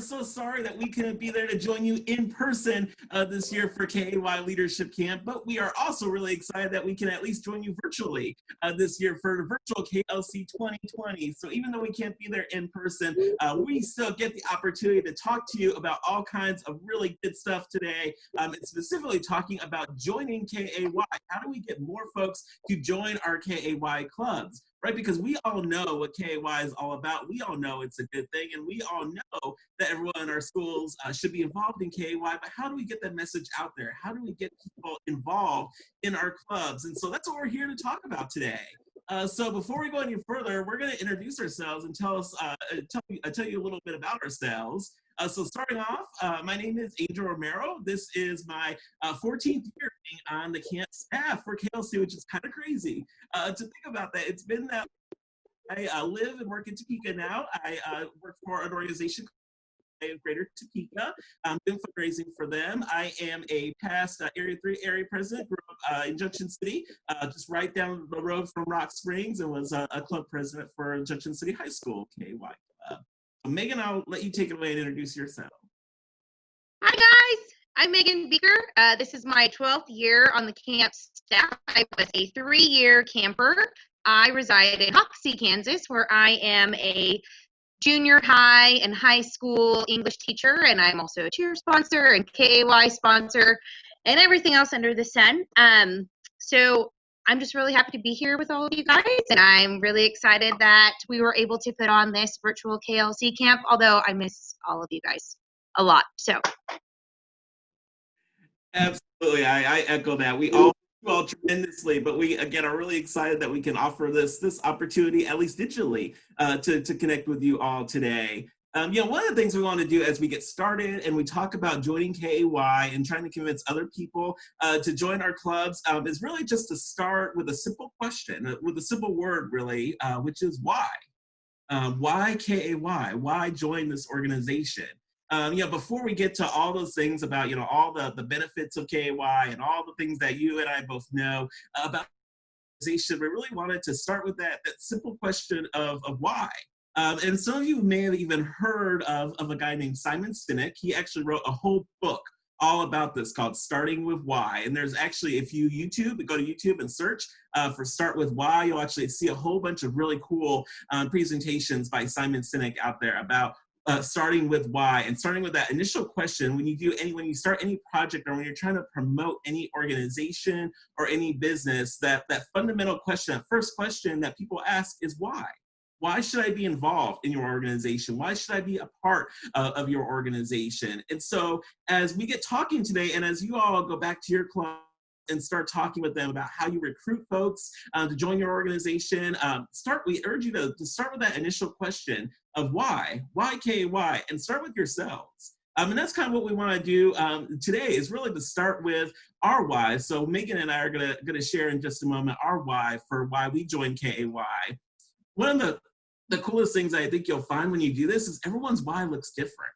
so sorry that we couldn't be there to join you in person this year for KAY Leadership Camp, but we are also really excited that we can at least join you virtually this year for the virtual KLC 2020. So even though we can't be there in person, we still get the opportunity to talk to you about all kinds of really good stuff today, and specifically talking about joining KAY. How do we get more folks to join our KAY clubs? Right, because we all know what KAY is all about. We all know it's a good thing, and we all know that everyone in our schools should be involved in KAY, but how do we get that message out there? How do we get people involved in our clubs? And so that's what we're here to talk about today. So before we go any further, we're going to introduce ourselves and tell you a little bit about ourselves. So starting off, my name is Angel Romero. This is my 14th year being on the camp staff for KLC, which is kind of crazy to think about that. It's been that I live and work in Topeka now. I work for an organization called Greater Topeka. I'm doing fundraising for them. I am a past Area 3 area president, grew up in Junction City, just right down the road from Rock Springs, and was a club president for Junction City High School, KAY Club. Megan, I'll let you take it away and introduce yourself. Hi guys, I'm Megan Beaker. This is my 12th year on the camp staff. I was a 3-year camper. I reside in Hoxie, Kansas, where I am a junior high and high school English teacher, and I'm also a cheer sponsor and KAY sponsor and everything else under the sun. So I'm just really happy to be here with all of you guys, and I'm really excited that we were able to put on this virtual KLC camp, although I miss all of you guys a lot. So absolutely, I echo that. We all tremendously, but we again are really excited that we can offer this opportunity, at least digitally, to connect with you all today. One of the things we want to do as we get started and we talk about joining KAY and trying to convince other people to join our clubs is really just to start with a simple question, with a simple word, really, which is why. Why KAY? Why join this organization? Before we get to all those things about, all the benefits of KAY and all the things that you and I both know about the organization, we really wanted to start with that simple question of why. And some of you may have even heard of a guy named Simon Sinek. He actually wrote a whole book all about this called Starting with Why. And there's actually, if you go to YouTube and search for Start with Why, you'll actually see a whole bunch of really cool presentations by Simon Sinek out there about starting with why, and starting with that initial question when you start any project or when you're trying to promote any organization or any business, that fundamental question, that first question that people ask is why. Why should I be involved in your organization? Why should I be a part of your organization? And so as we get talking today, and as you all go back to your club and start talking with them about how you recruit folks to join your organization, we urge you to start with that initial question of why KAY, and start with yourselves. And that's kind of what we want to do today, is really to start with our why. So Megan and I are gonna share in just a moment our why for why we joined KAY. One of the coolest things I think you'll find when you do this is everyone's why looks different.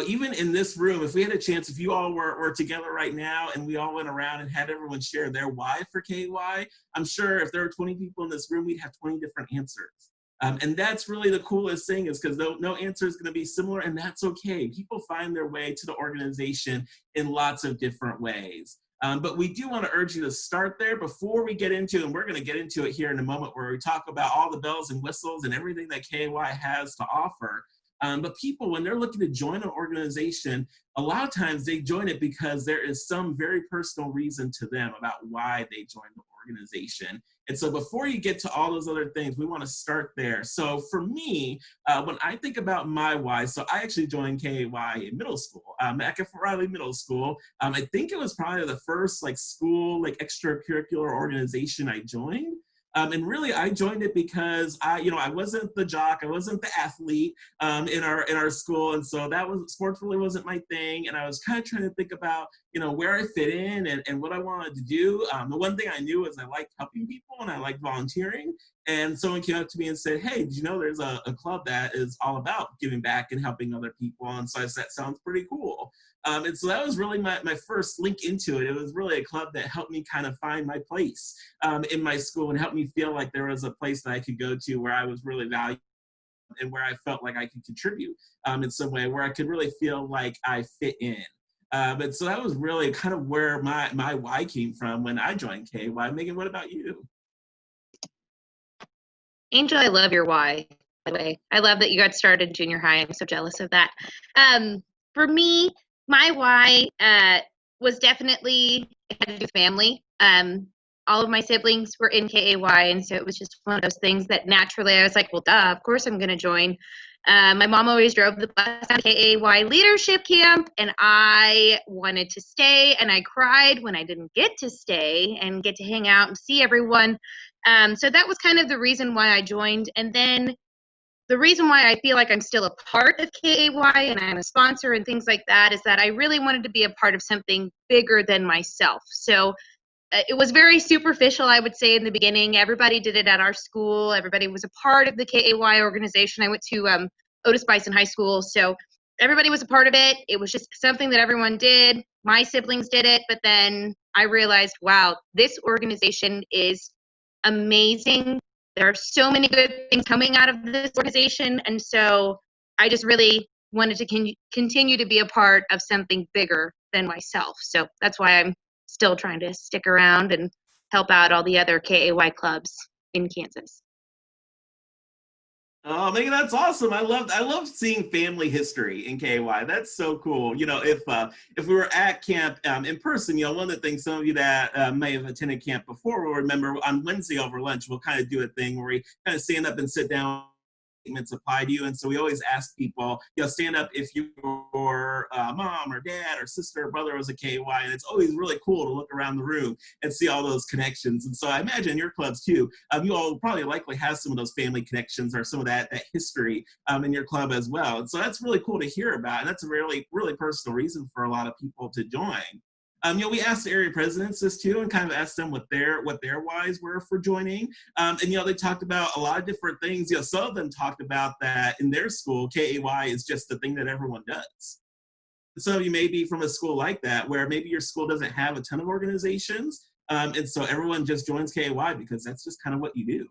Even in this room, if we had a chance, if you all were together right now and we all went around and had everyone share their why for KAY, I'm sure if there were 20 people in this room, we'd have 20 different answers. And that's really the coolest thing, is because no answer is going to be similar, and that's okay. People find their way to the organization in lots of different ways. But we do want to urge you to start there before we get into, and we're going to get into it here in a moment, where we talk about all the bells and whistles and everything that KAY has to offer. But people, when they're looking to join an organization, a lot of times they join it because there is some very personal reason to them about why they joined the organization. And so before you get to all those other things, we want to start there. So for me, when I think about my why, so I actually joined KAY in middle school, at Riley Middle School. I think it was probably the first school extracurricular organization I joined. And really, I joined it because I wasn't the jock, I wasn't the athlete in our school, and so sports really wasn't my thing. And I was kind of trying to think about where I fit in and what I wanted to do. The one thing I knew is I liked helping people and I liked volunteering. And someone came up to me and said, "Hey, did you know there's a club that is all about giving back and helping other people?" And so I said, "That sounds pretty cool." And so that was really my first link into it. It was really a club that helped me kind of find my place in my school and helped me feel like there was a place that I could go to where I was really valued and where I felt like I could contribute in some way, where I could really feel like I fit in. And so that was really kind of where my why came from when I joined KAY. Megan, what about you? Angel, I love your why, by the way. I love that you got started in junior high. I'm so jealous of that. For me, my why was definitely it had to do with family. All of my siblings were in KAY, and so it was just one of those things that naturally I was like, well, duh, of course I'm going to join. My mom always drove the bus to KAY leadership camp, and I wanted to stay, and I cried when I didn't get to stay and get to hang out and see everyone. So that was kind of the reason why I joined. And then the reason why I feel like I'm still a part of KAY and I'm a sponsor and things like that is that I really wanted to be a part of something bigger than myself. So it was very superficial, I would say, in the beginning. Everybody did it at our school. Everybody was a part of the KAY organization. I went to Otis Bison High School, so everybody was a part of it. It was just something that everyone did. My siblings did it, but then I realized, wow, this organization is amazing. There are so many good things coming out of this organization, and so I just really wanted to continue to be a part of something bigger than myself. So that's why I'm still trying to stick around and help out all the other KAY clubs in Kansas. Oh, Megan, that's awesome. I love seeing family history in KAY. That's so cool. If we were at camp in person, one of the things some of you that may have attended camp before will remember on Wednesday over lunch, we'll kind of do a thing where we kind of stand up and sit down statements apply to you. And so we always ask people, stand up if your mom or dad or sister or brother was a KAY. And it's always really cool to look around the room and see all those connections. And so I imagine your clubs too, you all probably likely have some of those family connections or some of that history in your club as well. And so that's really cool to hear about. And that's a really, really personal reason for a lot of people to join. We asked the area presidents this too, and kind of asked them what their whys were for joining. And they talked about a lot of different things. Some of them talked about that in their school, KAY is just the thing that everyone does. Some of you may be from a school like that, where maybe your school doesn't have a ton of organizations, and so everyone just joins KAY because that's just kind of what you do.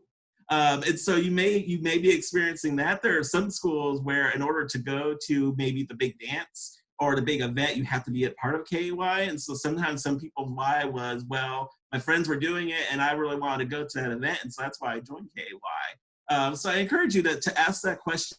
And so you may be experiencing that. There are some schools where in order to go to maybe the big dance or the big event, you have to be a part of KAY. And so sometimes some people's why was, well, my friends were doing it and I really wanted to go to that event. And so that's why I joined KAY. So I encourage you to ask that question,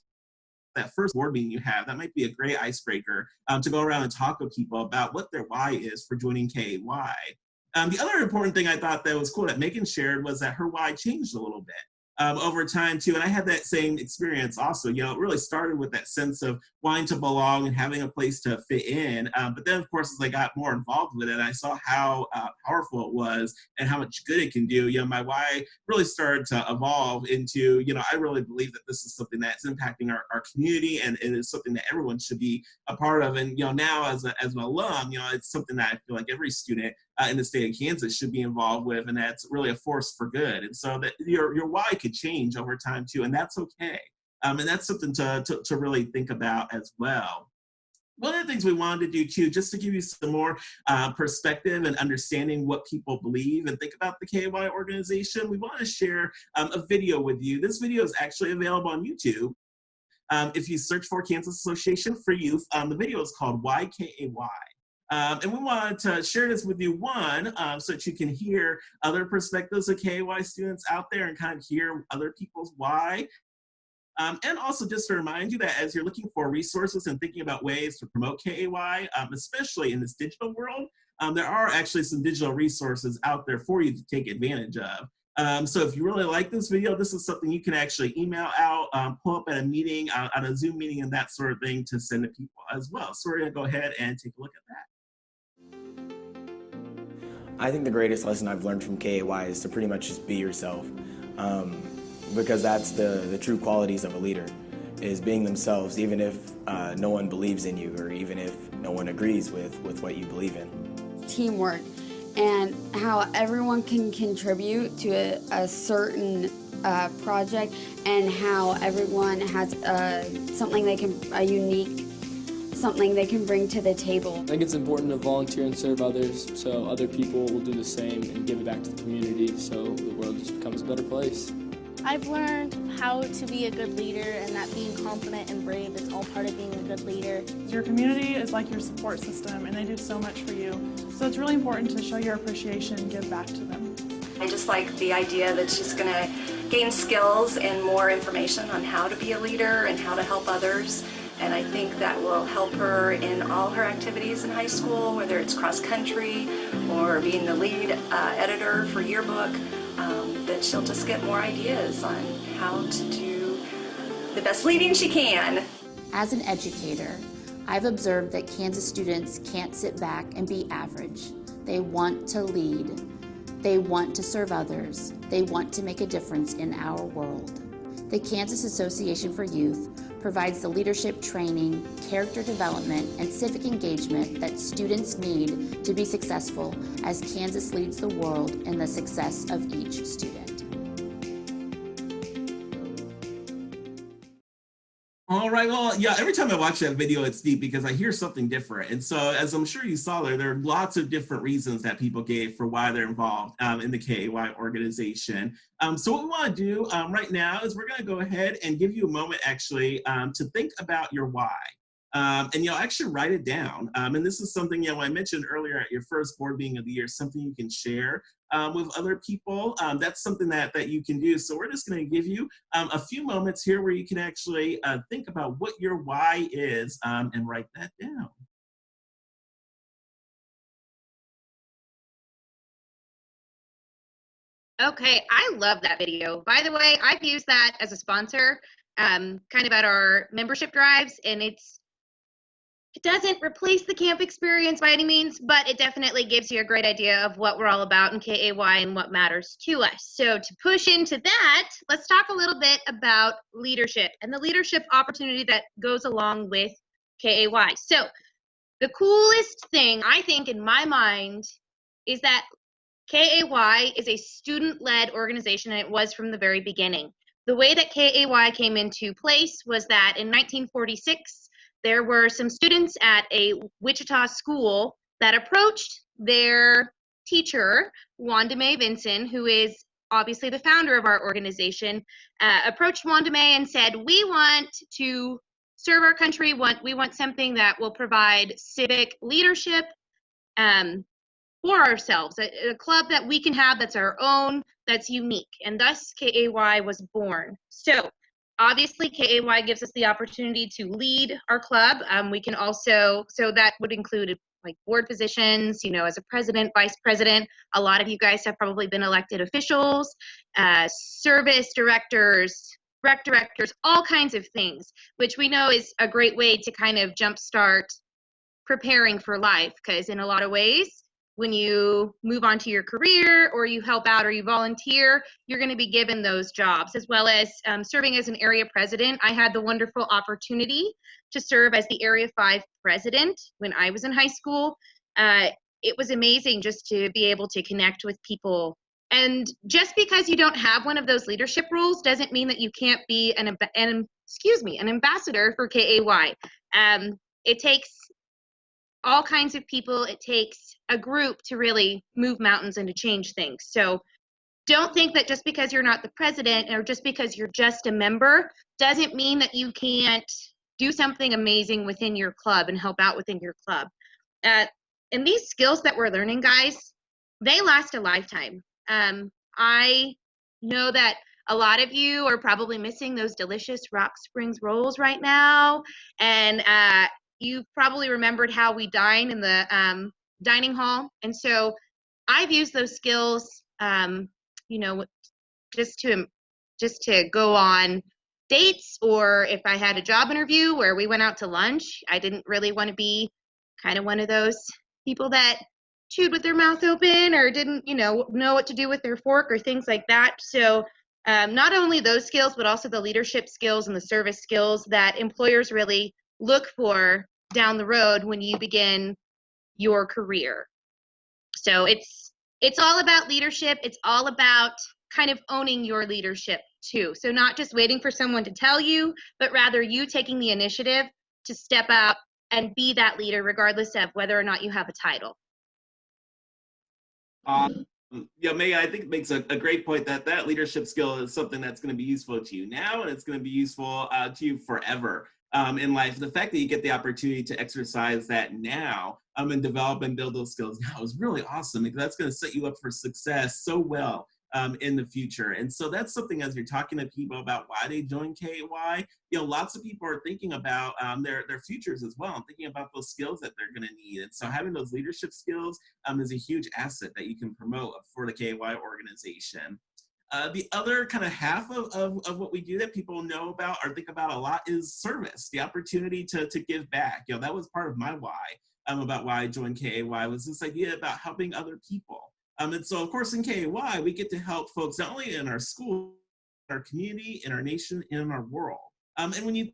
that first board meeting you have. That might be a great icebreaker to go around and talk with people about what their why is for joining KAY. The other important thing I thought that was cool that Megan shared was that her why changed a little bit. Over time too, and I had that same experience also. It really started with that sense of wanting to belong and having a place to fit in. But then, of course, as I got more involved with it, I saw how powerful it was and how much good it can do. My why really started to evolve into, I really believe that this is something that's impacting our community, and it is something that everyone should be a part of. And now, as an alum, it's something that I feel like every student in the state of Kansas should be involved with, and that's really a force for good. And so that your why could change over time too, and that's okay. And that's something to really think about as well. One of the things we wanted to do too, just to give you some more perspective and understanding what people believe and think about the KAY organization, we want to share a video with you. This video is actually available on YouTube. If you search for Kansas Association for Youth, the video is called Why KAY. And we wanted to share this with you, so that you can hear other perspectives of KAY students out there and kind of hear other people's why. And also just to remind you that as you're looking for resources and thinking about ways to promote KAY, especially in this digital world, there are actually some digital resources out there for you to take advantage of. So if you really like this video, this is something you can actually email out, pull up at a meeting, at a Zoom meeting and that sort of thing to send to people as well. So we're gonna go ahead and take a look at that. I think the greatest lesson I've learned from KAY is to pretty much just be yourself, because that's the true qualities of a leader, is being themselves, even if no one believes in you or even if no one agrees with what you believe in. Teamwork and how everyone can contribute to a certain project, and how everyone has something they can bring to the table. I think it's important to volunteer and serve others so other people will do the same and give it back to the community so the world just becomes a better place. I've learned how to be a good leader and that being confident and brave is all part of being a good leader. Your community is like your support system and they do so much for you. So it's really important to show your appreciation and give back to them. I just like the idea that she's going to gain skills and more information on how to be a leader and how to help others. And I think that will help her in all her activities in high school, whether it's cross country or being the lead editor for yearbook, that she'll just get more ideas on how to do the best leading she can. As an educator, I've observed that Kansas students can't sit back and be average. They want to lead. They want to serve others. They want to make a difference in our world. The Kansas Association for Youth provides the leadership training, character development, and civic engagement that students need to be successful as Kansas leads the world in the success of each student. All right, well, yeah, every time I watch that video, it's deep because I hear something different. And so, as I'm sure you saw there are lots of different reasons that people gave for why they're involved in the KAY organization. So what we want to do right now is we're going to go ahead and give you a moment, actually, to think about your why. And you'll actually write it down. And this is something, I mentioned earlier at your first board meeting of the year, something you can share with other people. That's something that you can do. So we're just going to give you a few moments here where you can actually think about what your why is and write that down. Okay, I love that video. By the way, I've used that as a sponsor, kind of at our membership drives, and it doesn't replace the camp experience by any means, but it definitely gives you a great idea of what we're all about in KAY and what matters to us. So to push into that, let's talk a little bit about leadership and the leadership opportunity that goes along with KAY. So the coolest thing, I think, in my mind, is that KAY is a student-led organization, and it was from the very beginning. The way that KAY came into place was that in 1946, there were some students at a Wichita school that approached their teacher, Wanda Mae Vinson, who is obviously the founder of our organization, approached Wanda Mae and said, we want to serve our country, we want something that will provide civic leadership for ourselves, a club that we can have that's our own, that's unique, and thus KAY was born. So obviously, KAY gives us the opportunity to lead our club. We can also, so that would include like board positions, as a president, vice president. A lot of you guys have probably been elected officials, service directors, rec directors, all kinds of things, which we know is a great way to kind of jumpstart preparing for life, because in a lot of ways, when you move on to your career or you help out or you volunteer, you're going to be given those jobs, as well as serving as an area president. I had the wonderful opportunity to serve as the Area 5 president when I was in high school. It was amazing just to be able to connect with people. And just because you don't have one of those leadership roles doesn't mean that you can't be an ambassador for KAY. It takes all kinds of people. It takes a group to really move mountains and to change things. So don't think that just because you're not the president or just because you're just a member doesn't mean that you can't do something amazing within your club and help out within your club. And these skills that we're learning, guys, they last a lifetime. I know that a lot of you are probably missing those delicious Rock Springs rolls right now. And you probably remembered how we dine in the dining hall. And so I've used those skills, just to go on dates, or if I had a job interview where we went out to lunch. I didn't really want to be kind of one of those people that chewed with their mouth open or didn't, know what to do with their fork or things like that. So not only those skills, but also the leadership skills and the service skills that employers really look for down the road when you begin your career. So it's all about leadership. It's all about kind of owning your leadership too. So not just waiting for someone to tell you, but rather you taking the initiative to step out and be that leader, regardless of whether or not you have a title. Yeah, Megan, I think it makes a great point that that leadership skill is something that's going to be useful to you now, and it's going to be useful to you forever in life. The fact that you get the opportunity to exercise that now and develop and build those skills now is really awesome, because that's going to set you up for success so well in the future. And so that's something, as you're talking to people about why they join KAY, lots of people are thinking about their futures as well, and thinking about those skills that they're going to need. And so having those leadership skills is a huge asset that you can promote for the KAY organization. The other kind of half of what we do that people know about or think about a lot is service, the opportunity to give back. That was part of my why about why I joined KAY, was this idea about helping other people. And so, of course, in KAY, we get to help folks not only in our school, our community, in our nation, and in our world. And when you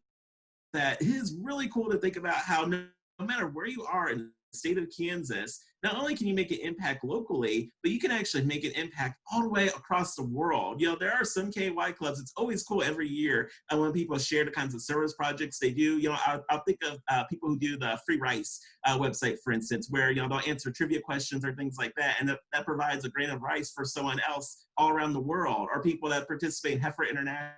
that, it is really cool to think about how no matter where you are in the state of Kansas, not only can you make an impact locally, but you can actually make an impact all the way across the world. There are some KAY clubs. It's always cool every year when people share the kinds of service projects they do. I'll think of people who do the Free Rice website, for instance, where they'll answer trivia questions or things like that, and that provides a grain of rice for someone else all around the world, or people that participate in Heifer International,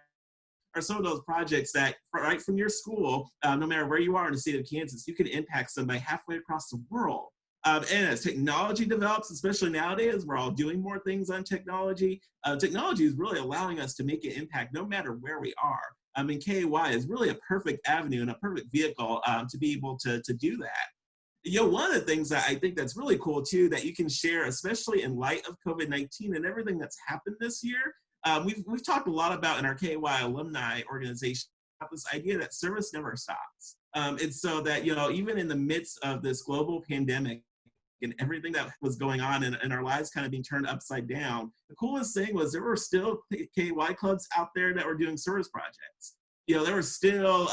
or some of those projects that right from your school, no matter where you are in the state of Kansas, you can impact somebody halfway across the world. And as technology develops, especially nowadays, we're all doing more things on technology. Technology is really allowing us to make an impact no matter where we are. KAY is really a perfect avenue and a perfect vehicle to be able to do that. One of the things that I think that's really cool too, that you can share, especially in light of COVID-19 and everything that's happened this year, we've talked a lot about in our KAY alumni organization about this idea that service never stops. And so that, even in the midst of this global pandemic and everything that was going on in our lives kind of being turned upside down, the coolest thing was there were still KAY clubs out there that were doing service projects. There was still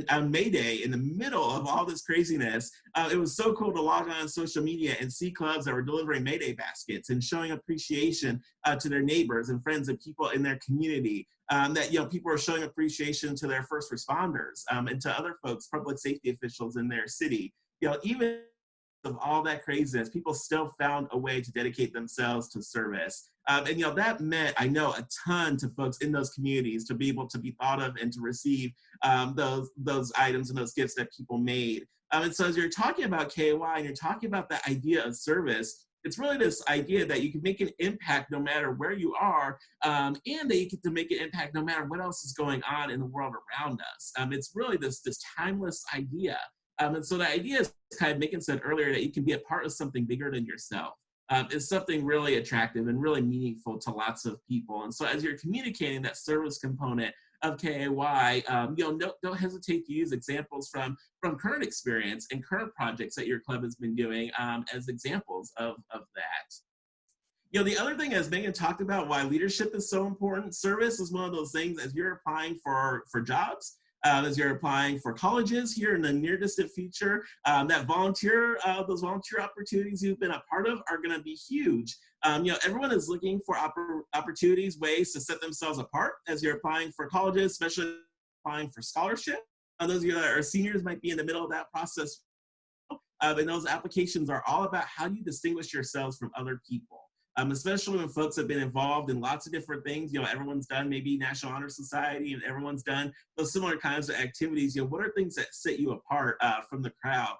on May Day, in the middle of all this craziness, it was so cool to log on social media and see clubs that were delivering May Day baskets and showing appreciation to their neighbors and friends and people in their community. That people were showing appreciation to their first responders and to other folks, public safety officials in their city. Even of all that craziness, people still found a way to dedicate themselves to service. And that meant, I know, a ton to folks in those communities to be able to be thought of and to receive those items and those gifts that people made. And so as you're talking about KAY and you're talking about the idea of service, it's really this idea that you can make an impact no matter where you are, and that you get to make an impact no matter what else is going on in the world around us. It's really this timeless idea. And so the idea is kind of Megan said earlier, that you can be a part of something bigger than yourself. Is something really attractive and really meaningful to lots of people. And so as you're communicating that service component of KAY, don't hesitate to use examples from current experience and current projects that your club has been doing as examples of that. The other thing, as Megan talked about, why leadership is so important, service is one of those things as you're applying for jobs, as you're applying for colleges here in the near distant future, those volunteer opportunities you've been a part of are going to be huge. Everyone is looking for opportunities, ways to set themselves apart as you're applying for colleges, especially applying for scholarship. Those of you that are seniors might be in the middle of that process. And those applications are all about how do you distinguish yourselves from other people. Especially when folks have been involved in lots of different things. Everyone's done maybe National Honor Society, and everyone's done those similar kinds of activities. What are things that set you apart from the crowd?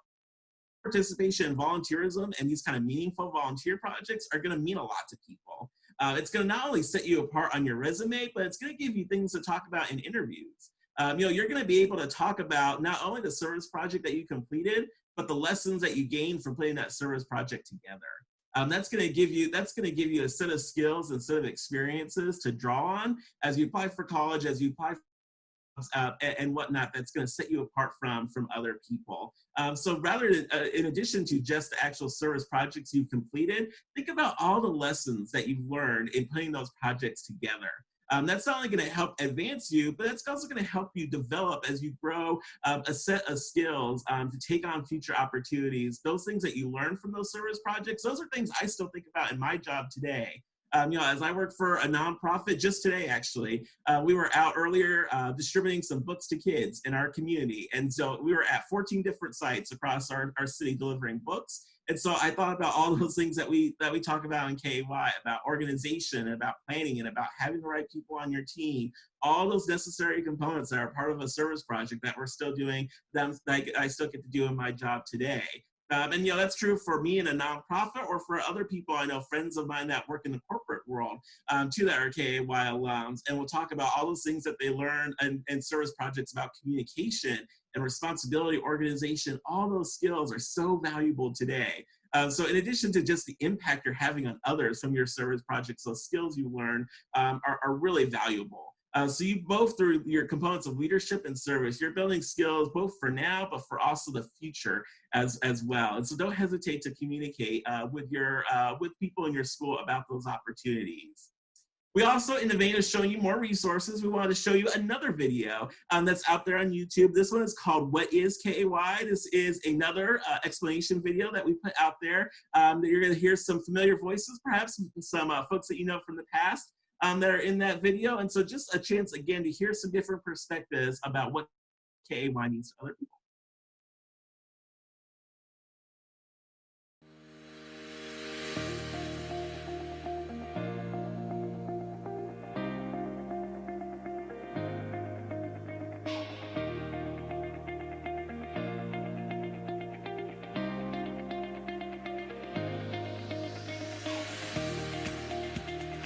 Participation in volunteerism and these kind of meaningful volunteer projects are going to mean a lot to people. It's going to not only set you apart on your resume, but it's going to give you things to talk about in interviews. You're going to be able to talk about not only the service project that you completed, but the lessons that you gained from putting that service project together. That's going to give you a set of skills and set of experiences to draw on as you apply for college, as you apply for and whatnot. That's going to set you apart from other people. So rather than, in addition to just the actual service projects you've completed, think about all the lessons that you've learned in putting those projects together. That's not only going to help advance you, but it's also going to help you develop as you grow a set of skills to take on future opportunities. Those things that you learn from those service projects, those are things I still think about in my job today. As I work for a nonprofit, just today actually, we were out earlier distributing some books to kids in our community. And so we were at 14 different sites across our city delivering books. And so I thought about all those things that we talk about in KAY, about organization, about planning, and about having the right people on your team, all those necessary components that are part of a service project that we're still doing, that I still get to do in my job today. And that's true for me in a nonprofit, or for other people I know, friends of mine that work in the corporate world, too, that are KAY alums. And we'll talk about all those things that they learn in service projects about communication and responsibility, organization. All those skills are so valuable today. So in addition to just the impact you're having on others from your service projects, those skills you learn are really valuable. So you both, through your components of leadership and service, you're building skills both for now, but for also the future as well. And so don't hesitate to communicate with people in your school about those opportunities. We also, in the vein of showing you more resources, we wanted to show you another video that's out there on YouTube. This one is called What is KAY? This is another explanation video that we put out there. That you're going to hear some familiar voices, perhaps some folks that you know from the past that are in that video. And so just a chance, again, to hear some different perspectives about what KAY means to other people.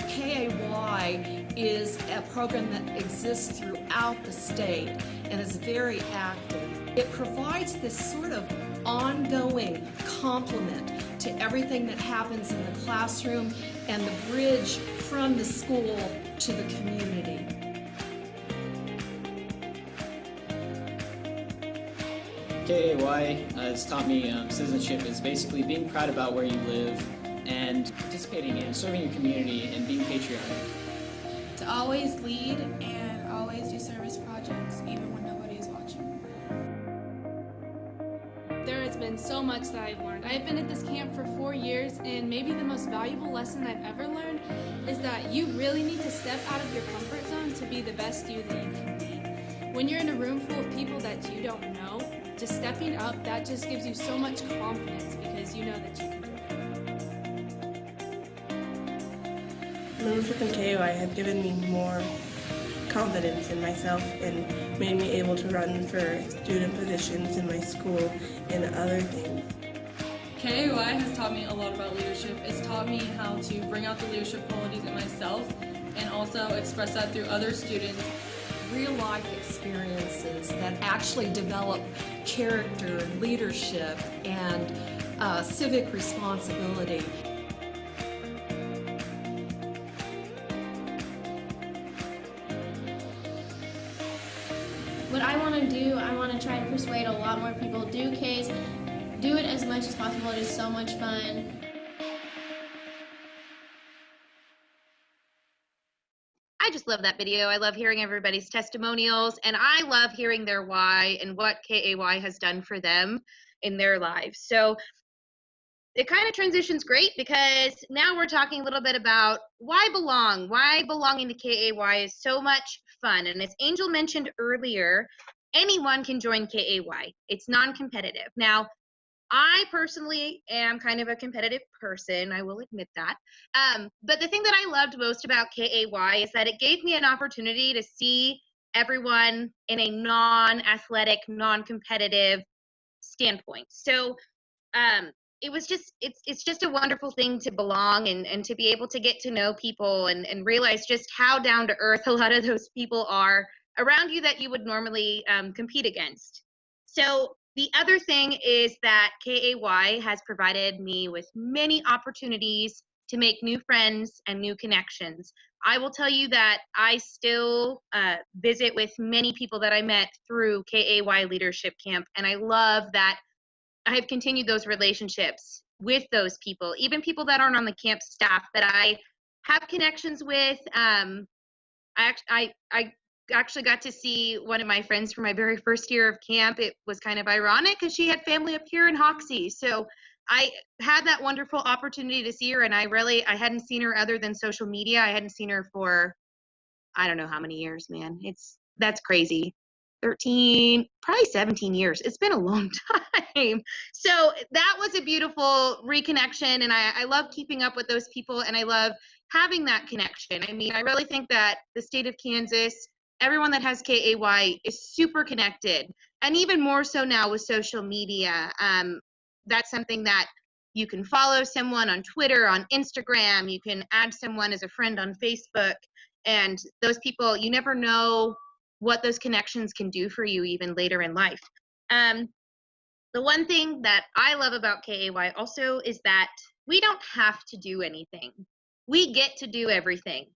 KAY is a program that exists throughout the state and is very active. It provides this sort of ongoing complement to everything that happens in the classroom and the bridge from the school to the community. KAY has taught me citizenship is basically being proud about where you live and participating in serving your community and being patriotic. To always lead and always do service projects even when nobody is watching. There has been so much that I've learned. I've been at this camp for 4 years, and maybe the most valuable lesson I've ever learned is that you really need to step out of your comfort zone to be the best you that you can be. When you're in a room full of people that you don't know, just stepping up, that just gives you so much confidence because you know that you can do it. Membership in KAY has given me more confidence in myself and made me able to run for student positions in my school and other things. KAY has taught me a lot about leadership. It's taught me how to bring out the leadership qualities in myself and also express that through other students. Real life experiences that actually develop character, leadership, and civic responsibility. What I want to do, I want to try and persuade a lot more people do KAYs. Do it as much as possible. It is so much fun. I just love that video. I love hearing everybody's testimonials, and I love hearing their why and what KAY has done for them in their lives. So it kind of transitions great because now we're talking a little bit about why belong. Why belonging to KAY is so much fun. And as Angel mentioned earlier, anyone can join KAY. It's non-competitive. Now, I personally am kind of a competitive person, I will admit that. But the thing that I loved most about KAY is that it gave me an opportunity to see everyone in a non-athletic, non-competitive standpoint. So it was just, it's just a wonderful thing to belong and to be able to get to know people and realize just how down to earth a lot of those people are around you that you would normally compete against. So the other thing is that KAY has provided me with many opportunities to make new friends and new connections. I will tell you that I still visit with many people that I met through KAY Leadership Camp, and I love that I have continued those relationships with those people, even people that aren't on the camp staff that I have connections with. I actually got to see one of my friends from my very first year of camp. It was kind of ironic because she had family up here in Hoxie. So I had that wonderful opportunity to see her, and I hadn't seen her other than social media. I hadn't seen her for, I don't know how many years, man. That's crazy. 13, probably 17 years. It's been a long time. So that was a beautiful reconnection. And I love keeping up with those people, and I love having that connection. I mean, I really think that the state of Kansas, everyone that has KAY is super connected. And even more so now with social media. That's something that you can follow someone on Twitter, on Instagram, you can add someone as a friend on Facebook. And those people, you never know what those connections can do for you even later in life. The one thing that I love about KAY also is that we don't have to do anything. We get to do everything.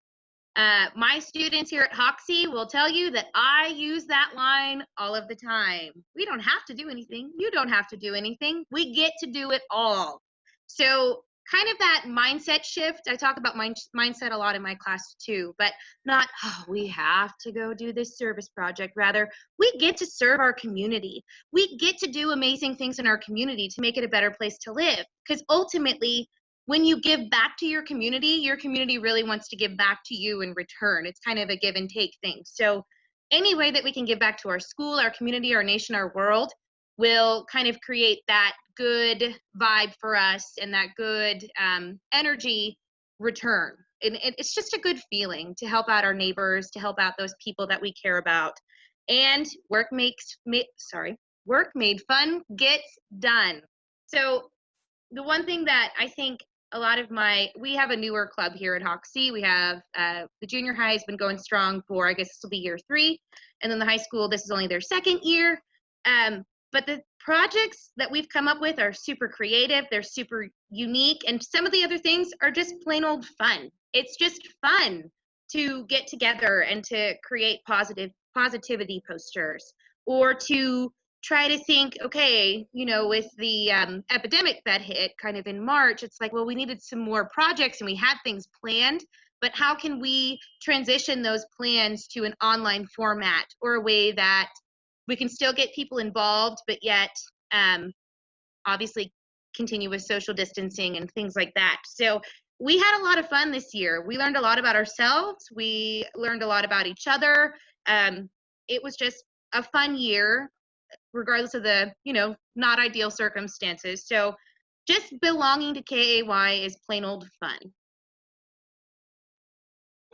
My students here at Hoxie will tell you that I use that line all of the time. We don't have to do anything. You don't have to do anything. We get to do it all. So kind of that mindset shift. I talk about mindset a lot in my class too, but not, oh, we have to go do this service project. Rather, we get to serve our community. We get to do amazing things in our community to make it a better place to live. Because ultimately, when you give back to your community really wants to give back to you in return. It's kind of a give and take thing. So any way that we can give back to our school, our community, our nation, our world will kind of create that good vibe for us and that good energy return. And it's just a good feeling to help out our neighbors, to help out those people that we care about. And work made fun gets done. So the one thing that I think a lot of we have a newer club here at Hoxie. We have the junior high has been going strong for, I guess this will be year 3. And then the high school, this is only their 2nd year. But the projects that we've come up with are super creative. They're super unique. And some of the other things are just plain old fun. It's just fun to get together and to create positivity posters, or to try to think, okay, with the epidemic that hit kind of in March, it's like, well, we needed some more projects and we had things planned, but how can we transition those plans to an online format, or a way that we can still get people involved, but yet obviously continue with social distancing and things like that. So we had a lot of fun this year. We learned a lot about ourselves. We learned a lot about each other. It was just a fun year, regardless of the, not ideal circumstances. So just belonging to KAY is plain old fun.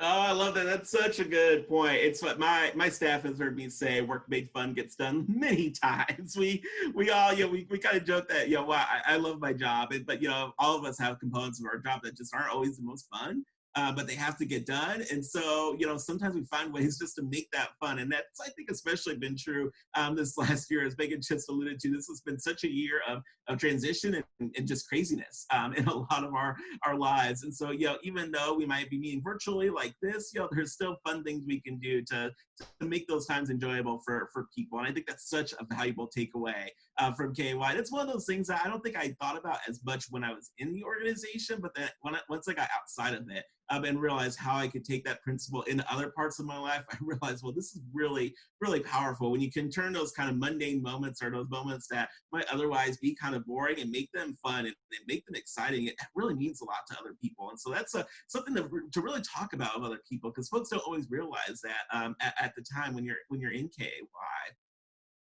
Oh, I love that. That's such a good point. It's what my staff has heard me say, work made fun gets done many times. We all, we kind of joke that, well, I love my job, but, all of us have components of our job that just aren't always the most fun. But they have to get done. And so, sometimes we find ways just to make that fun. And that's, I think, especially been true this last year, as Megan just alluded to. This has been such a year of transition and just craziness in a lot of our lives. And so, even though we might be meeting virtually like this, there's still fun things we can do to make those times enjoyable for people. And I think that's such a valuable takeaway from KAY. It's one of those things that I don't think I thought about as much when I was in the organization, but then once I got outside of it, and realized how I could take that principle into other parts of my life, I realized, well, this is really, really powerful when you can turn those kind of mundane moments, or those moments that might otherwise be kind of boring, and make them fun and make them exciting. It really means a lot to other people. And so that's something to really talk about with other people, because folks don't always realize that at the time when you're in KAY.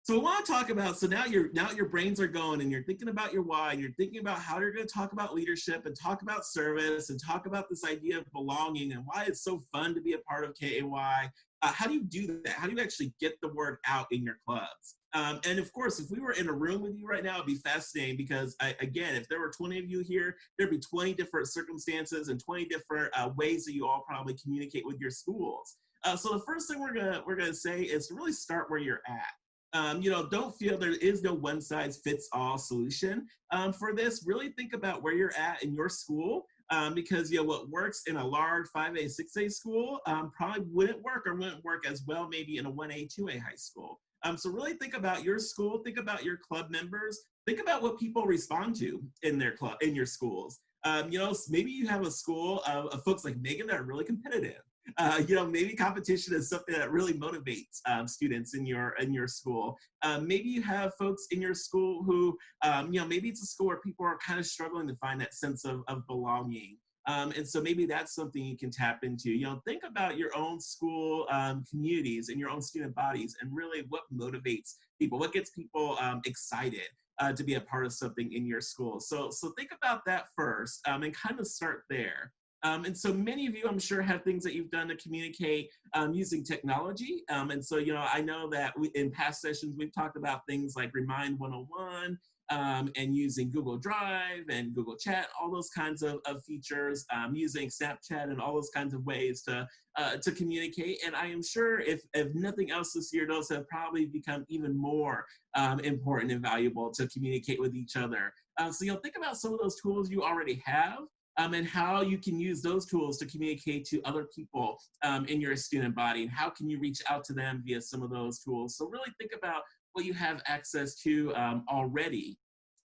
So we want to talk about, so now your brains are going and you're thinking about your why, and you're thinking about how you're going to talk about leadership and talk about service and talk about this idea of belonging and why it's so fun to be a part of KAY. How do you do that? How do you actually get the word out in your clubs? And of course, if we were in a room with you right now, it'd be fascinating, because again, if there were 20 of you here, there'd be 20 different circumstances and 20 different ways that you all probably communicate with your schools. So the first thing we're gonna say is to really start where you're at. Don't feel there is no one size fits all solution for this. Really think about where you're at in your school, because what works in a large 5A, 6A school probably wouldn't work as well maybe in a 1A, 2A high school. So really think about your school, think about your club members, think about what people respond to in their club, in your schools. Maybe you have a school of folks like Megan that are really competitive. Maybe competition is something that really motivates students in your school. Maybe you have folks in your school who, maybe it's a school where people are kind of struggling to find that sense of belonging. And so maybe that's something you can tap into. Think about your own school communities and your own student bodies, and really what motivates people, what gets people excited to be a part of something in your school. So think about that first, and kind of start there. And so many of you, I'm sure, have things that you've done to communicate using technology. And so, I know that in past sessions, we've talked about things like Remind 101, and using Google Drive and Google Chat, all those kinds of features, using Snapchat and all those kinds of ways to communicate. And I am sure if nothing else this year, those have probably become even more important and valuable to communicate with each other. So think about some of those tools you already have, and how you can use those tools to communicate to other people in your student body, and how can you reach out to them via some of those tools. So really think about what you have access to already.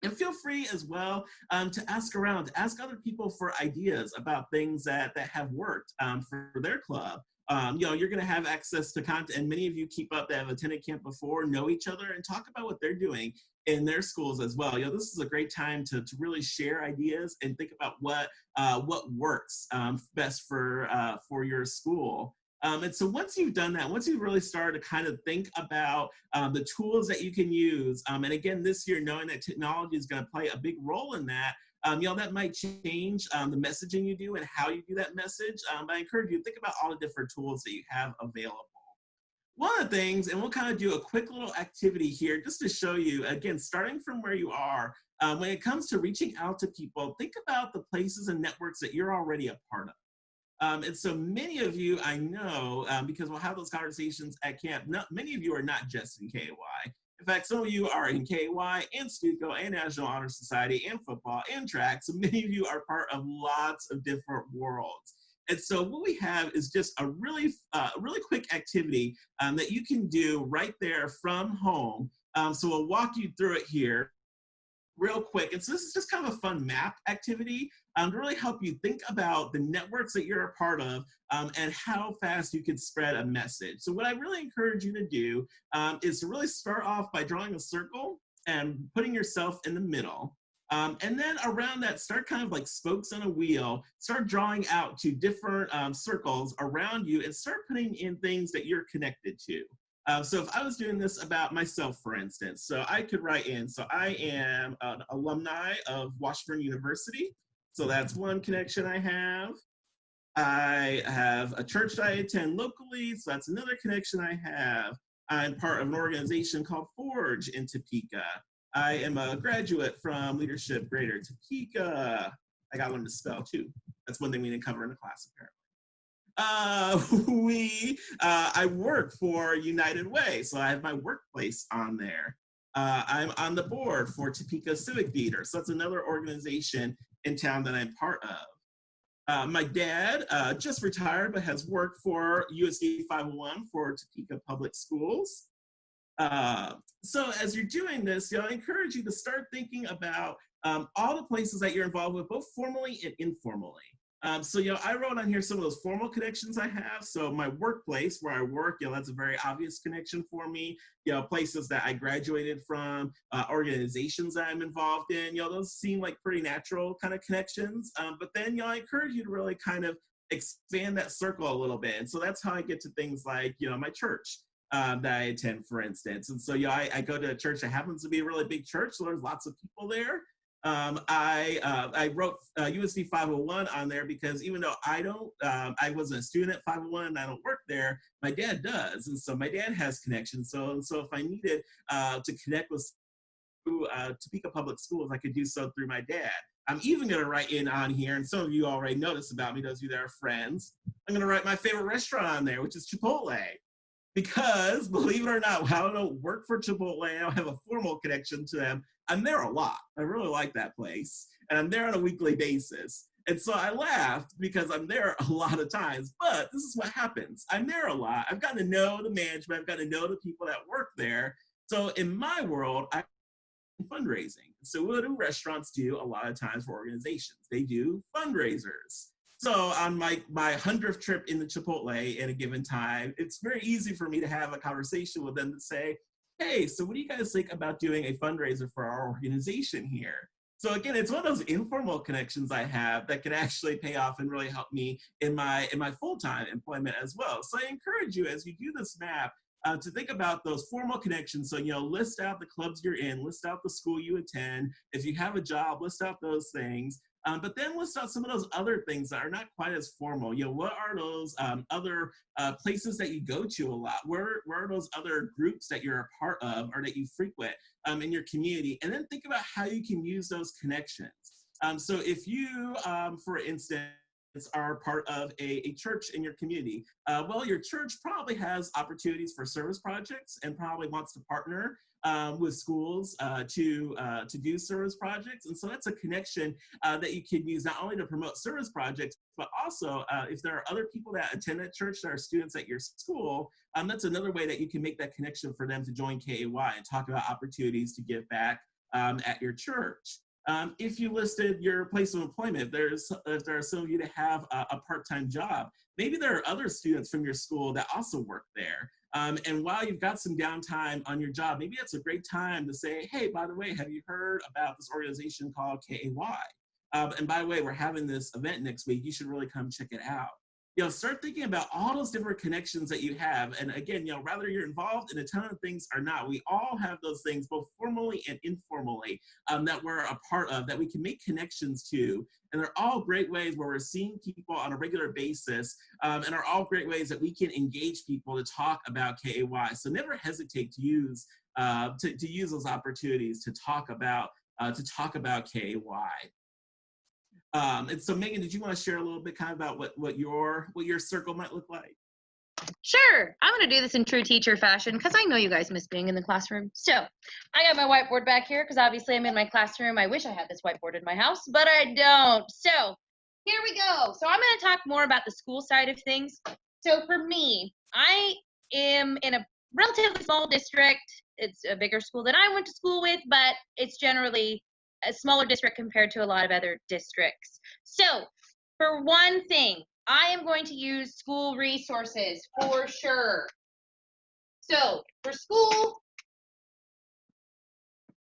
And feel free as well to ask around, to ask other people for ideas about things that have worked for their club. You're going to have access to content, and many of you keep up that have attended camp before, know each other, and talk about what they're doing in their schools as well. This is a great time to really share ideas and think about what works best for your school. And so once you've done that, once you've really started to kind of think about the tools that you can use, and again, this year, knowing that technology is going to play a big role in that, that might change the messaging you do and how you do that message. But I encourage you to think about all the different tools that you have available. One of the things, and we'll kind of do a quick little activity here just to show you, again, starting from where you are, when it comes to reaching out to people, think about the places and networks that you're already a part of. And so many of you, I know, because we'll have those conversations at camp, many of you are not just in KY. In fact, some of you are in KY and STUCO and National Honor Society and football and track. So many of you are part of lots of different worlds. And so what we have is just a really quick activity that you can do right there from home. So we'll walk you through it here real quick. And so this is just kind of a fun map activity to really help you think about the networks that you're a part of and how fast you can spread a message. So what I really encourage you to do is to really start off by drawing a circle and putting yourself in the middle. And then around that, start kind of like spokes on a wheel, start drawing out to different circles around you and start putting in things that you're connected to. So if I was doing this about myself, for instance, so I could write in, so I am an alumni of Washburn University. So that's one connection I have. I have a church that I attend locally, so that's another connection I have. I'm part of an organization called Forge in Topeka. I am a graduate from Leadership Greater Topeka. I got one to spell too. That's one thing we didn't cover in the class apparently. I work for United Way, so I have my workplace on there. I'm on the board for Topeka Civic Theater, so that's another organization in town that I'm part of. My dad just retired, but has worked for USD 501 for Topeka Public Schools. So as you're doing this, I encourage you to start thinking about all the places that you're involved with, both formally and informally. So, I wrote on here some of those formal connections I have. So my workplace where I work, that's a very obvious connection for me. Places that I graduated from, organizations that I'm involved in, those seem like pretty natural kind of connections. But then, I encourage you to really kind of expand that circle a little bit. And so that's how I get to things like, my church that I attend, for instance. And so, I go to a church that happens to be a really big church. So there's lots of people there. I wrote USD 501 on there because even though I wasn't a student at 501 and I don't work there, my dad does. And so my dad has connections. So if I needed to connect with Topeka Public Schools, I could do so through my dad. I'm even going to write in on here, and some of you already noticed about me, those of you that are friends, I'm going to write my favorite restaurant on there, which is Chipotle. Because, believe it or not, while I don't work for Chipotle, I don't have a formal connection to them, I'm there a lot. I really like that place. And I'm there on a weekly basis. And so I laughed because I'm there a lot of times, but this is what happens. I'm there a lot. I've gotten to know the management. I've gotten to know the people that work there. So in my world, I'm fundraising. So what do restaurants do a lot of times for organizations? They do fundraisers. So on my 100th trip in the Chipotle in a given time, it's very easy for me to have a conversation with them to say, hey, so what do you guys think about doing a fundraiser for our organization here? So again, it's one of those informal connections I have that can actually pay off and really help me in my full-time employment as well. So I encourage you, as you do this map, to think about those formal connections. So, list out the clubs you're in, list out the school you attend. If you have a job, list out those things. But then list out some of those other things that are not quite as formal. What are those other places that you go to a lot? Where are those other groups that you're a part of or that you frequent in your community? And then think about how you can use those connections. So if you, for instance, are part of a church in your community, well, your church probably has opportunities for service projects and probably wants to partner with schools to do service projects. And so that's a connection that you can use not only to promote service projects, but also if there are other people that attend that church that are students at your school, that's another way that you can make that connection for them to join KAY and talk about opportunities to give back at your church. If you listed your place of employment, if there are some of you that have a part-time job, maybe there are other students from your school that also work there. And while you've got some downtime on your job, maybe it's a great time to say, hey, by the way, have you heard about this organization called KAY? And by the way, we're having this event next week. You should really come check it out. Start thinking about all those different connections that you have. And again, whether you're involved in a ton of things or not, we all have those things, both formally and informally, that we're a part of, that we can make connections to. And they're all great ways where we're seeing people on a regular basis, and are all great ways that we can engage people to talk about KAY. So never hesitate to use those opportunities to talk about KAY. And so Megan, did you want to share a little bit kind of about what your circle might look like? Sure. I'm going to do this in true teacher fashion because I know you guys miss being in the classroom. So I got my whiteboard back here because obviously I'm in my classroom. I wish I had this whiteboard in my house, but I don't. So here we go. So I'm going to talk more about the school side of things. So for me, I am in a relatively small district. It's a bigger school than I went to school with, but it's generally a smaller district compared to a lot of other districts. So for one thing, I am going to use school resources for sure. So for school,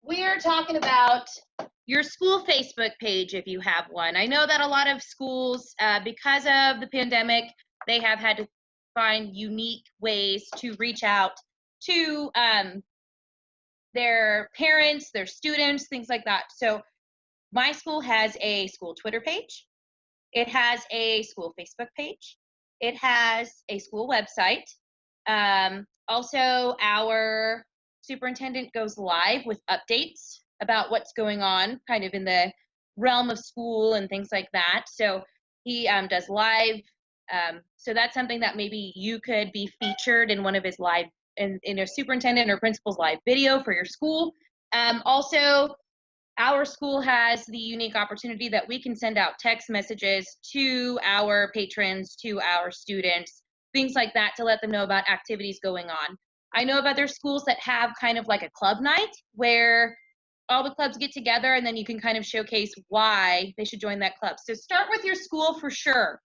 we're talking about your school Facebook page if you have one. I know that a lot of schools, because of the pandemic, they have had to find unique ways to reach out to their parents, their students, things like that. So my school has a school Twitter page. It has a school Facebook page. It has a school website. Also, our superintendent goes live with updates about what's going on kind of in the realm of school and things like that. So he does live. So that's something that maybe you could be featured in one of his live in a superintendent or principal's live video for your school. Also, our school has the unique opportunity that we can send out text messages to our patrons, to our students, things like that to let them know about activities going on. I know of other schools that have kind of like a club night where all the clubs get together and then you can kind of showcase why they should join that club. So start with your school for sure.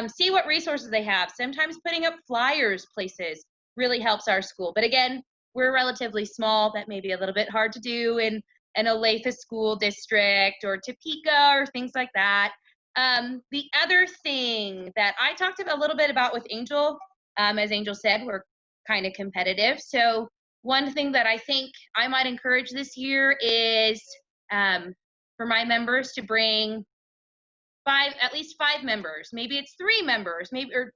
See what resources they have. Sometimes putting up flyers places really helps our school. But again, we're relatively small. That may be a little bit hard to do in an Olathe school district or Topeka or things like that. The other thing that I talked a little bit about with Angel, as Angel said, we're kind of competitive. So one thing that I think I might encourage this year is for my members to bring at least five members. Maybe it's 3 members,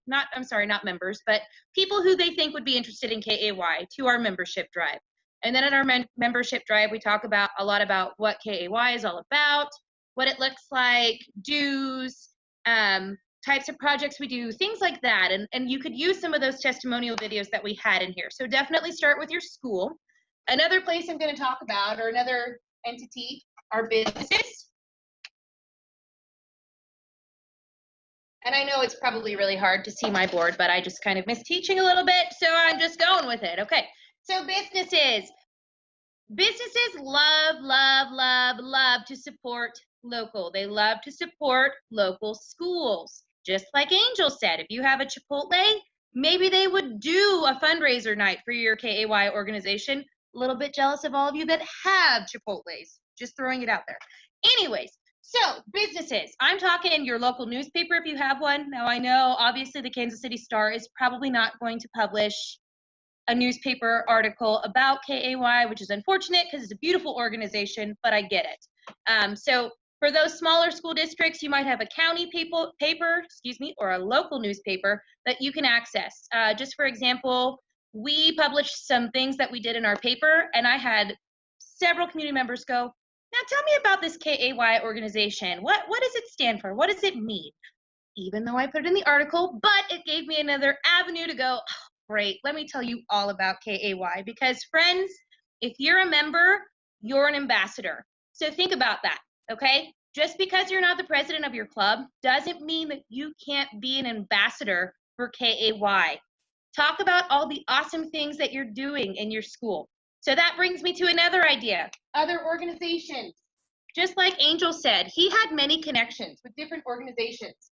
not members, but people who they think would be interested in KAY to our membership drive. And then at our membership drive, we talk a lot about what KAY is all about, what it looks like, dues, types of projects we do, things like that. And you could use some of those testimonial videos that we had in here. So definitely start with your school. Another place I'm going to talk about, or another entity, are businesses. And I know it's probably really hard to see my board, but I just kind of miss teaching a little bit, so I'm just going with it. Okay, so businesses. Businesses love, love, love, love to support local. They love to support local schools. Just like Angel said, if you have a Chipotle, maybe they would do a fundraiser night for your KAY organization. A little bit jealous of all of you that have Chipotles. Just throwing it out there. Anyways, so businesses. I'm talking your local newspaper if you have one. Now I know obviously the Kansas City Star is probably not going to publish a newspaper article about KAY, which is unfortunate because it's a beautiful organization, but I get it. So for those smaller school districts, you might have a county paper, or a local newspaper that you can access. Just for example, we published some things that we did in our paper, and I had several community members go, now tell me about this KAY organization. What does it stand for? What does it mean? Even though I put it in the article, but it gave me another avenue to go, oh, great, let me tell you all about KAY. Because friends, if you're a member, you're an ambassador. So think about that, okay? Just because you're not the president of your club doesn't mean that you can't be an ambassador for KAY. Talk about all the awesome things that you're doing in your school. So that brings me to another idea, other organizations. Just like Angel said, he had many connections with different organizations.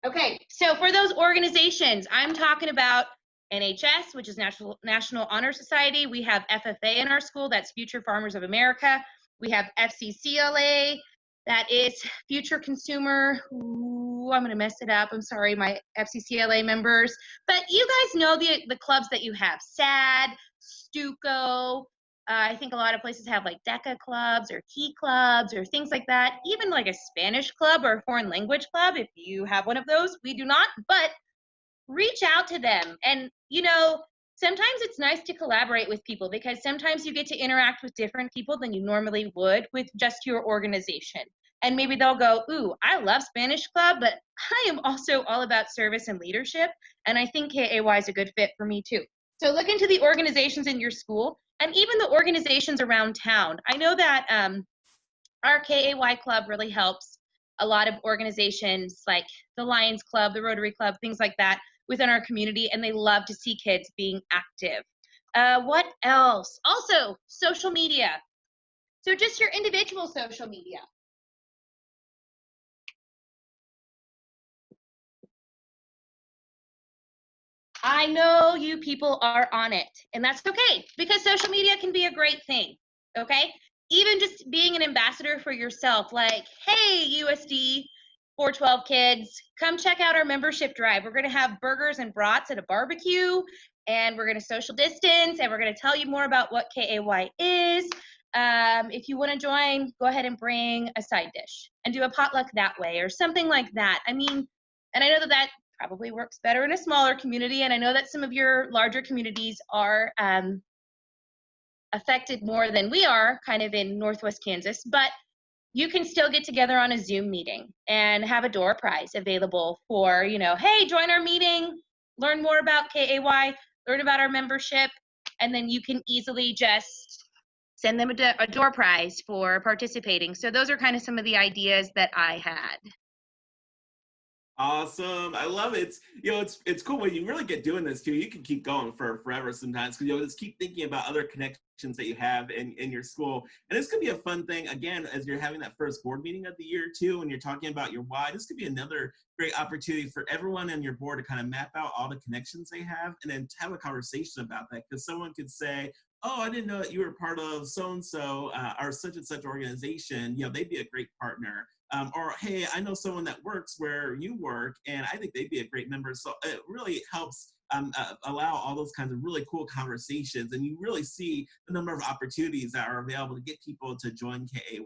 Okay, so for those organizations, I'm talking about NHS, which is National Honor Society. We have FFA in our school, that's Future Farmers of America. We have FCCLA, that is Future Consumer. Ooh, I'm gonna mess it up. I'm sorry, my FCCLA members. But you guys know the clubs that you have, SAD, Stuco. I think a lot of places have like DECA clubs or Key clubs or things like that. Even like a Spanish club or a foreign language club, if you have one of those. We do not, but reach out to them. And, you know, sometimes it's nice to collaborate with people because sometimes you get to interact with different people than you normally would with just your organization. And maybe they'll go, ooh, I love Spanish club, but I am also all about service and leadership. And I think KAY is a good fit for me too. So look into the organizations in your school and even the organizations around town. I know that our KAY club really helps a lot of organizations like the Lions Club, the Rotary Club, things like that within our community, and they love to see kids being active. What else? Also, social media. So just your individual social media. I know you people are on it, and that's okay because social media can be a great thing, okay? Even just being an ambassador for yourself, like, hey, USD 412 kids, come check out our membership drive. We're gonna have burgers and brats at a barbecue, and we're gonna social distance, and we're gonna tell you more about what KAY is. If you wanna join, go ahead and bring a side dish and do a potluck that way or something like that. I mean, and I know that probably works better in a smaller community, and I know that some of your larger communities are affected more than we are kind of in Northwest Kansas, but you can still get together on a Zoom meeting and have a door prize available for, you know, hey, join our meeting, learn more about KAY, learn about our membership, and then you can easily just send them a door prize for participating. So those are kind of some of the ideas that I had. Awesome. I love it. It's cool when you really get doing this too. You can keep going for forever sometimes because you'll just keep thinking about other connections that you have in your school. And this could be a fun thing, again, as you're having that first board meeting of the year too, and you're talking about your why. This could be another great opportunity for everyone on your board to kind of map out all the connections they have and then have a conversation about that, because someone could say, oh, I didn't know that you were part of so-and-so or such and such organization. You know, they'd be a great partner. Or, hey, I know someone that works where you work, and I think they'd be a great member. So it really helps allow all those kinds of really cool conversations. And you really see the number of opportunities that are available to get people to join KAY.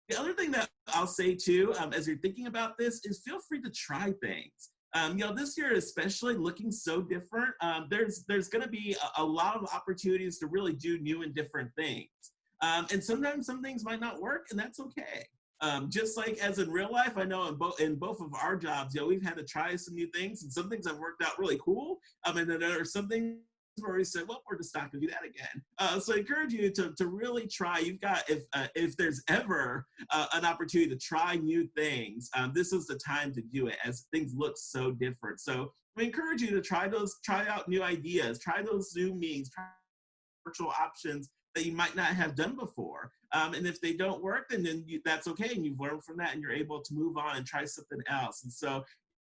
The other thing that I'll say too, as you're thinking about this, is feel free to try things. You know, this year especially looking so different, there's going to be a lot of opportunities to really do new and different things. And sometimes some things might not work, and that's okay. Just like as in real life, I know in both of our jobs, you know, we've had to try some new things, and some things have worked out really cool. And then there are some things where we said, well, we're just not going to do that again. So I encourage you to really try. You've got, if there's ever an opportunity to try new things, this is the time to do it as things look so different. So we encourage you to try out new ideas, try those Zoom meetings, try virtual options that you might not have done before. And if they don't work, then that's okay. And you've learned from that and you're able to move on and try something else. And so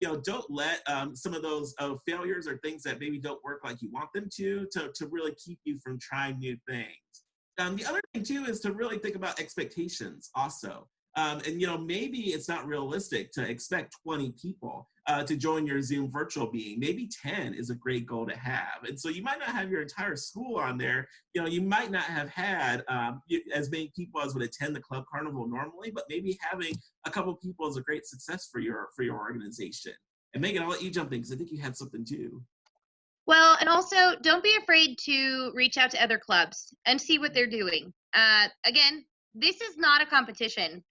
don't let some of those failures or things that maybe don't work like you want them to really keep you from trying new things. The other thing too is to really think about expectations also. And maybe it's not realistic to expect 20 people to join your Zoom virtual meeting. Maybe 10 is a great goal to have. And so you might not have your entire school on there. You might not have had as many people as would attend the Club Carnival normally, but maybe having a couple people is a great success for your organization. And Megan, I'll let you jump in because I think you had something too. Well, and also don't be afraid to reach out to other clubs and see what they're doing. Again, this is not a competition.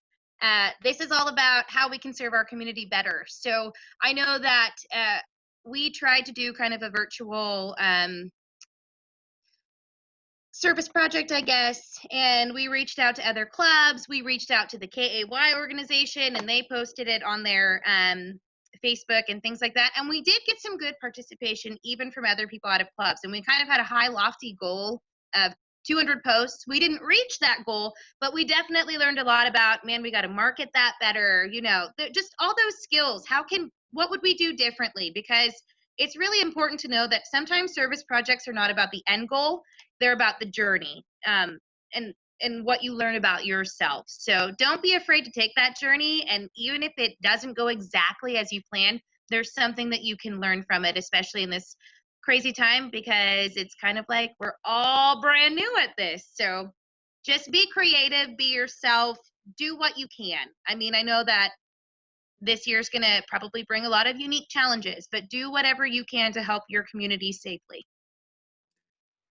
This is all about how we can serve our community better. So I know that we tried to do kind of a virtual service project, I guess, and we reached out to other clubs. We reached out to the KAY organization, and they posted it on their Facebook and things like that. And we did get some good participation even from other people out of clubs. And we kind of had a high, lofty goal of 200 posts. We didn't reach that goal, but we definitely learned a lot about, man, we got to market that better, just all those skills. What would we do differently? Because it's really important to know that sometimes service projects are not about the end goal. They're about the journey and what you learn about yourself. So don't be afraid to take that journey. And even if it doesn't go exactly as you planned, there's something that you can learn from it, especially in this crazy time, because it's kind of like we're all brand new at this. So just be creative, be yourself, do what you can. I mean, I know that this year's going to probably bring a lot of unique challenges, but do whatever you can to help your community safely.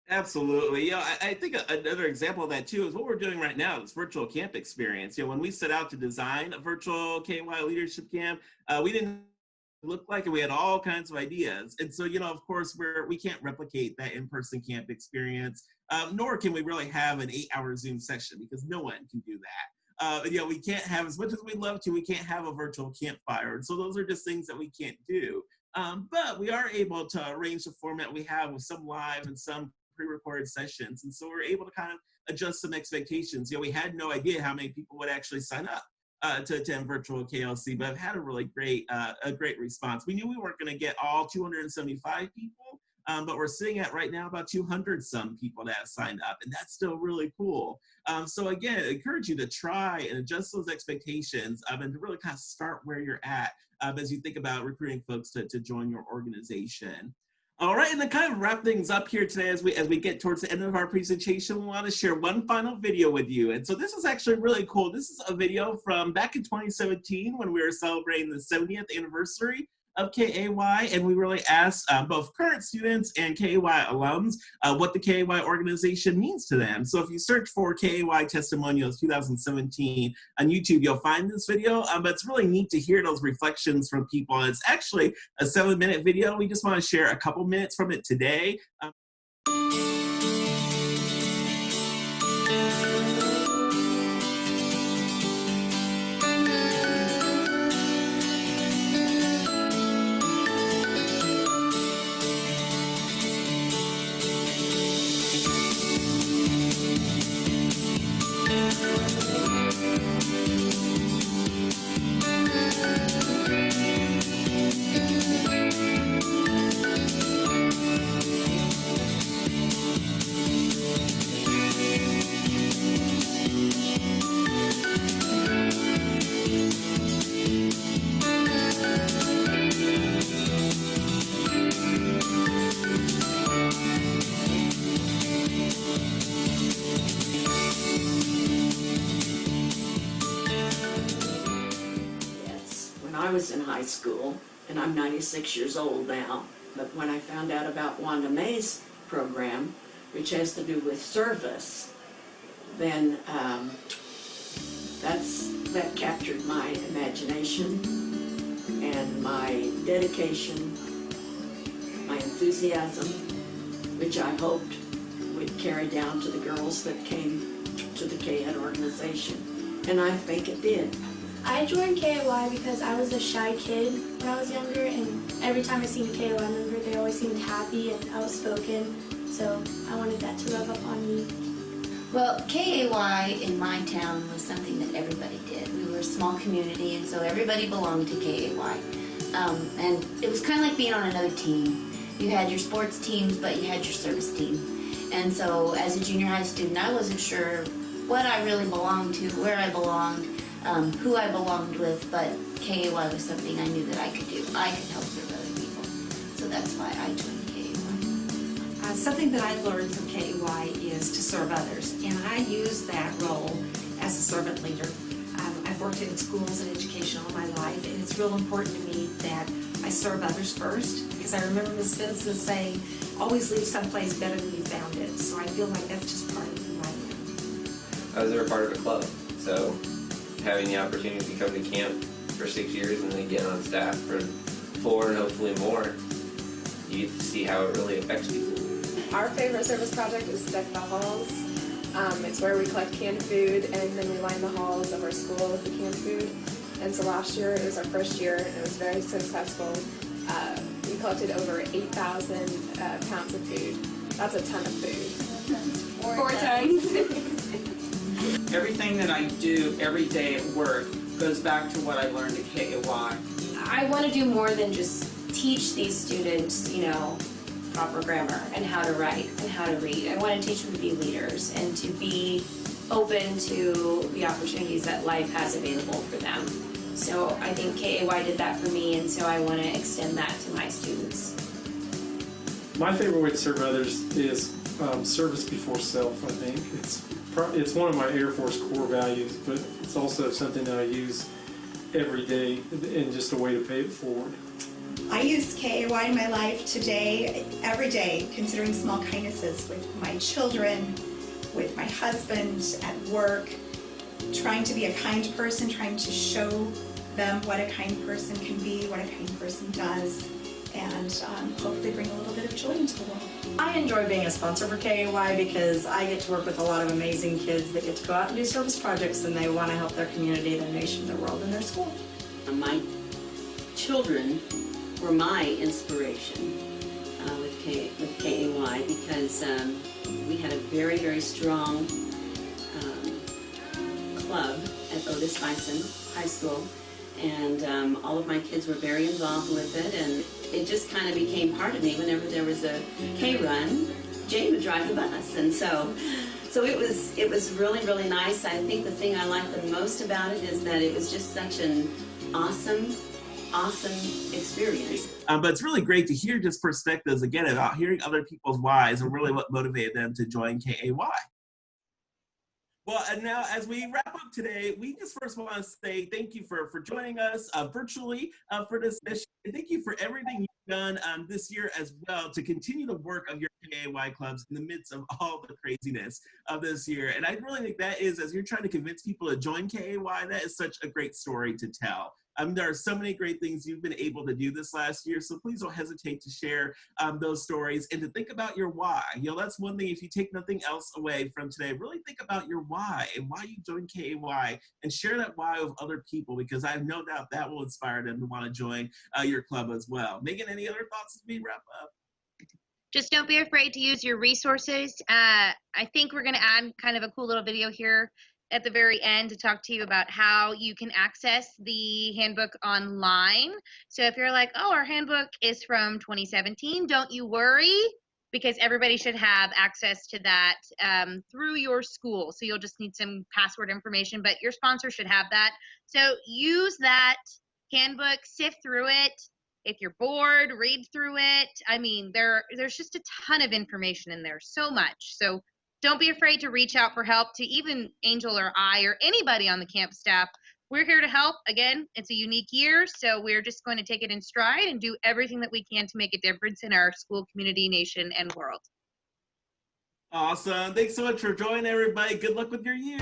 Absolutely. I think another example of that too is what we're doing right now, this virtual camp experience. When we set out to design a virtual KAY leadership camp, we didn't look like it. We had all kinds of ideas. And so, of course, we can't replicate that in-person camp experience, nor can we really have an 8-hour Zoom session because no one can do that. We can't have, as much as we'd love to, we can't have a virtual campfire. And so those are just things that we can't do. But we are able to arrange the format we have with some live and some pre-recorded sessions. And so we're able to kind of adjust some expectations. We had no idea how many people would actually sign up to attend virtual KLC, but I've had a really great response. We knew we weren't going to get all 275 people, but we're sitting at right now about 200 some people that have signed up, and that's still really cool. So again, I encourage you to try and adjust those expectations and to really kind of start where you're at as you think about recruiting folks to join your organization. All right, and to kind of wrap things up here today as we get towards the end of our presentation, we want to share one final video with you. And so this is actually really cool. This is a video from back in 2017 when we were celebrating the 70th anniversary of KAY, and we really asked both current students and KAY alums what the KAY organization means to them. So if you search for KAY Testimonials 2017 on YouTube, you'll find this video, but it's really neat to hear those reflections from people. And it's actually a 7-minute video. We just want to share a couple minutes from it today. I was in high school, and I'm 96 years old now, but when I found out about Wanda May's program, which has to do with service, then that captured my imagination and my dedication, my enthusiasm, which I hoped would carry down to the girls that came to the KAY organization, and I think it did. I joined KAY because I was a shy kid when I was younger, and every time I seen a KAY member, they always seemed happy and outspoken, so I wanted that to rub up on me. Well, KAY in my town was something that everybody did. We were a small community, and so everybody belonged to KAY. And it was kind of like being on another team. You had your sports teams, but you had your service team. And so as a junior high student, I wasn't sure what I really belonged to, where I belonged, who I belonged with, but KAY was something I knew that I could do. I could help serve other people. So that's why I joined KAY. Something that I've learned from KAY is to serve others, and I use that role as a servant leader. I've worked in schools and education all my life, and it's real important to me that I serve others first, because I remember Ms. Benson saying, always leave someplace better than you found it. So I feel like that's just part of who I am. I was never part of a club, so having the opportunity to come to camp for 6 years and then get on staff for 4 and hopefully more, you get to see how it really affects people. Our favorite service project is Deck the Halls. It's where we collect canned food and then we line the halls of our school with the canned food. And so last year, it was our first year, and it was very successful. We collected over 8,000 pounds of food. That's a ton of food. 4 tons. Everything that I do every day at work goes back to what I learned at KAY. I want to do more than just teach these students, proper grammar and how to write and how to read. I want to teach them to be leaders and to be open to the opportunities that life has available for them. So I think KAY did that for me, and so I want to extend that to my students. My favorite way to serve others is service before self, I think. It's one of my Air Force core values, but it's also something that I use every day and just a way to pay it forward. I use KAY in my life today, every day, considering small kindnesses with my children, with my husband, at work, trying to be a kind person, trying to show them what a kind person can be, what a kind person does, and hopefully bring a little bit of joy into the world. I enjoy being a sponsor for KAY because I get to work with a lot of amazing kids that get to go out and do service projects, and they want to help their community, their nation, their world, and their school. My children were my inspiration with KAY because we had a very, very strong club at Otis Bison High School, and all of my kids were very involved with it, and it just kind of became part of me. Whenever there was a K-run, Jane would drive the bus, and so it was really, really nice. I think the thing I liked the most about it is that it was just such an awesome experience. But it's really great to hear just perspectives, again, about hearing other people's whys and really what motivated them to join KAY. Well, and now as we wrap up today, we just first want to say thank you for joining us virtually for this mission. And thank you for everything you've done this year as well to continue the work of your KAY clubs in the midst of all the craziness of this year. And I really think that is, as you're trying to convince people to join KAY, that is such a great story to tell. There are so many great things you've been able to do this last year, so please don't hesitate to share those stories and to think about your why. That's one thing, if you take nothing else away from today, really think about your why and why you joined KAY and share that why with other people, because I have no doubt that will inspire them to want to join your club as well. Megan, any other thoughts as we wrap up? Just don't be afraid to use your resources. I think we're going to add kind of a cool little video here at the very end to talk to you about how you can access the handbook online. So if you're like, oh, our handbook is from 2017, don't you worry, because everybody should have access to that through your school. So you'll just need some password information, but your sponsor should have that. So use that handbook, sift through it. If you're bored, read through it. I mean, there's just a ton of information in there, so much. So don't be afraid to reach out for help to even Angel or I or anybody on the camp staff. We're here to help. Again, it's a unique year, so we're just going to take it in stride and do everything that we can to make a difference in our school, community, nation, and world. Awesome. Thanks so much for joining, everybody. Good luck with your year.